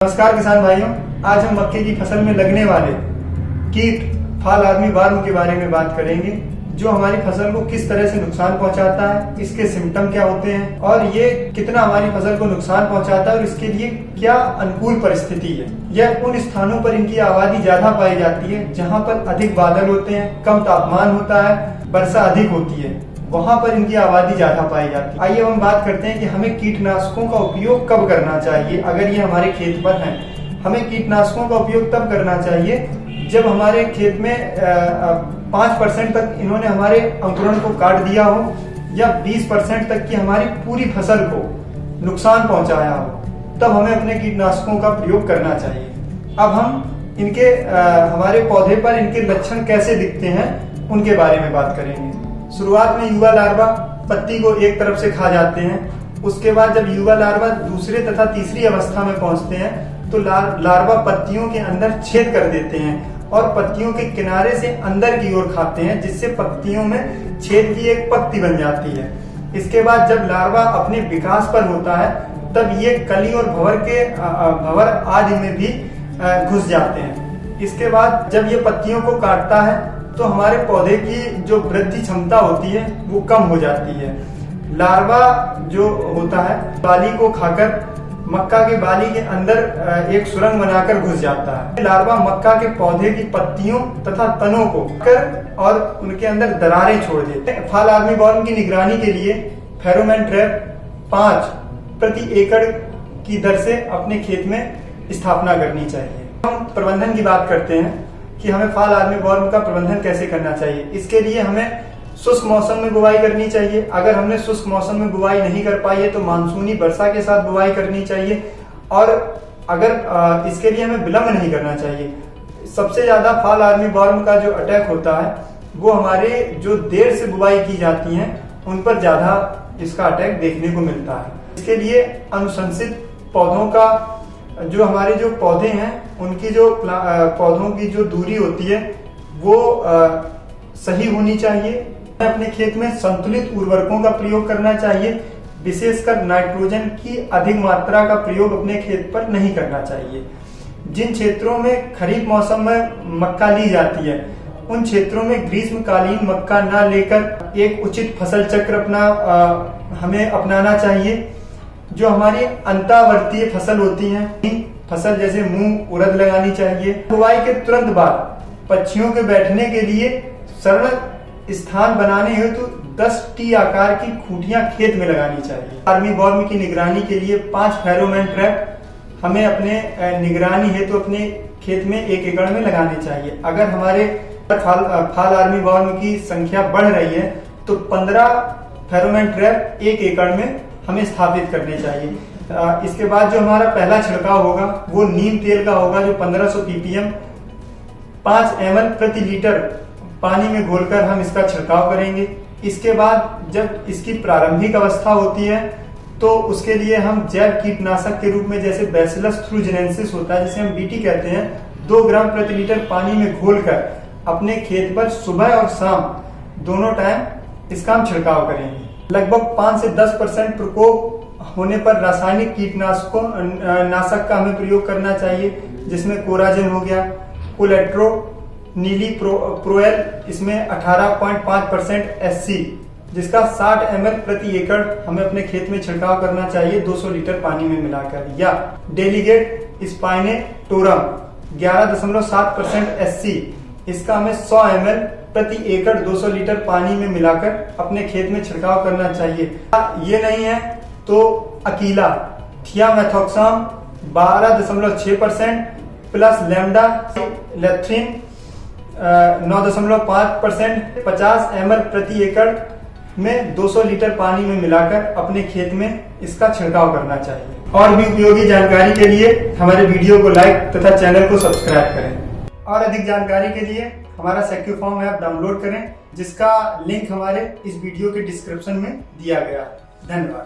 नमस्कार किसान भाइयों, आज हम मक्के की फसल में लगने वाले कीट फाल आर्मी वर्म के बारे में बात करेंगे, जो हमारी फसल को किस तरह से नुकसान पहुंचाता है, इसके सिम्टम क्या होते हैं और ये कितना हमारी फसल को नुकसान पहुंचाता है और इसके लिए क्या अनुकूल परिस्थिति है। यह उन स्थानों पर इनकी आबादी ज्यादा पाई जाती है जहाँ पर अधिक बादल होते हैं, कम तापमान होता है, वर्षा अधिक होती है, वहां पर इनकी आबादी ज्यादा पाई जाती है। आइए हम बात करते हैं कि हमें कीटनाशकों का उपयोग कब करना चाहिए। अगर ये हमारे खेत पर हैं, हमें कीटनाशकों का उपयोग तब करना चाहिए जब हमारे खेत में 5% तक इन्होंने हमारे अंकुरण को काट दिया हो या 20% तक की हमारी पूरी फसल को नुकसान पहुंचाया हो, तब हमें अपने कीटनाशकों का प्रयोग करना चाहिए। अब हम इनके हमारे पौधे पर इनके लक्षण कैसे दिखते हैं उनके बारे में बात करेंगे। शुरुआत में युवा लार्वा पत्ती को एक तरफ से खा जाते हैं। उसके बाद जब युवा लार्वा दूसरे तथा तीसरी अवस्था में पहुंचते हैं तो लार्वा पत्तियों के अंदर छेद कर देते हैं और पत्तियों के किनारे से अंदर की ओर खाते हैं, जिससे पत्तियों में छेद की एक पत्ती बन जाती है। इसके बाद जब लार्वा अपने विकास पर होता है तब ये कली और भंवर आदि में भी घुस जाते हैं। इसके बाद जब ये पत्तियों को काटता है तो हमारे पौधे की जो वृद्धि क्षमता होती है वो कम हो जाती है। लार्वा जो होता है बाली को खाकर मक्का के बाली के अंदर एक सुरंग बनाकर घुस जाता है। लार्वा मक्का के पौधे की पत्तियों तथा तनों को कर और उनके अंदर दरारें छोड़ देते हैं। फाल आर्मी वर्म की निगरानी के लिए फेरोमोन ट्रैप 5 प्रति एकड़ की दर से अपने खेत में स्थापना करनी चाहिए। हम प्रबंधन की बात करते हैं कि हमें फाल आर्मी वर्म का प्रबंधन कैसे करना चाहिए। इसके लिए हमें शुष्क मौसम में बुवाई करनी चाहिए। अगर हमने शुष्क मौसम में बुवाई नहीं कर पाई है तो मानसूनी वर्षा के साथ बुवाई करनी चाहिए और अगर इसके लिए हमें विलंब नहीं करना चाहिए। सबसे ज्यादा फाल आर्मी वर्म का जो अटैक होता है वो हमारे जो देर से बुवाई की जाती है उन पर ज्यादा इसका अटैक देखने को मिलता है। इसके लिए अनुशंसित पौधों का जो हमारे जो पौधे हैं उनकी जो पौधों की जो दूरी होती है वो सही होनी चाहिए। अपने खेत में संतुलित उर्वरकों का प्रयोग करना चाहिए। विशेषकर नाइट्रोजन की अधिक मात्रा का प्रयोग अपने खेत पर नहीं करना चाहिए। जिन क्षेत्रों में खरीफ मौसम में मक्का ली जाती है उन क्षेत्रों में ग्रीष्मकालीन मक्का न लेकर एक उचित फसल चक्र हमें अपनाना चाहिए। जो हमारी अंतावर्तीय फसल होती है, फसल जैसे मूंग उड़द लगानी चाहिए। बुवाई के तुरंत बाद पक्षियों के बैठने के लिए सरल स्थान बनाने हेतु 10 टी आकार की खूंटियां खेत में लगानी चाहिए। आर्मी वर्म की निगरानी के लिए 5 फेरोमोन ट्रैप हमें अपने निगरानी हेतु अपने खेत में 1 एकड़ में लगाने चाहिए। अगर हमारे फाल आर्मी वर्म की संख्या बढ़ रही है तो 15 फेरोमोन ट्रैप 1 एकड़ में हमें स्थापित करने चाहिए। इसके बाद जो हमारा पहला छिड़काव होगा वो नीम तेल का होगा, जो 1500 ppm 5 ml प्रति लीटर पानी में घोलकर हम इसका छिड़काव करेंगे। इसके बाद जब इसकी प्रारंभिक अवस्था होती है तो उसके लिए हम जैव कीटनाशक के रूप में जैसे बैसिलस थ्रूजेनेंसिस होता है, जिसे हम BT कहते हैं, 2 ग्राम प्रति लीटर पानी में घोलकर अपने खेत पर सुबह और शाम दोनों टाइम इसका हम छिड़काव करेंगे। लगभग 5 से 10% प्रकोप होने पर रासायनिक कीटनाशकों नाशक का हमें प्रयोग करना चाहिए, जिसमें कोराजेन हो गया, कोलेट्रो, नीली प्रोएल, इसमें 18.5% SC, जिसका 60 ml प्रति एकड़ हमें अपने खेत में छिड़काव करना चाहिए 200 लीटर पानी में मिलाकर, या डेलीगेट स्पाइनेटोरम 11.7% SC, इसका हमें 100 ml प्रति एकड़ 200 लीटर पानी में मिलाकर अपने खेत में छिड़काव करना चाहिए। ये नहीं है तो Akila थियामेथोक्साम 12.6% plus lambda latrine 9.5% 50 ml प्रति एकड़ में 200 लीटर पानी में मिलाकर अपने खेत में इसका छिड़काव करना चाहिए। और भी उपयोगी जानकारी के लिए हमारे वीडियो को लाइक तथा चैनल को सब्सक्राइब करें। और अधिक जानकारी के लिए हमारा सेक्यूफॉर्म ऐप डाउनलोड करें, जिसका लिंक हमारे इस वीडियो के डिस्क्रिप्शन में दिया गया है। धन्यवाद।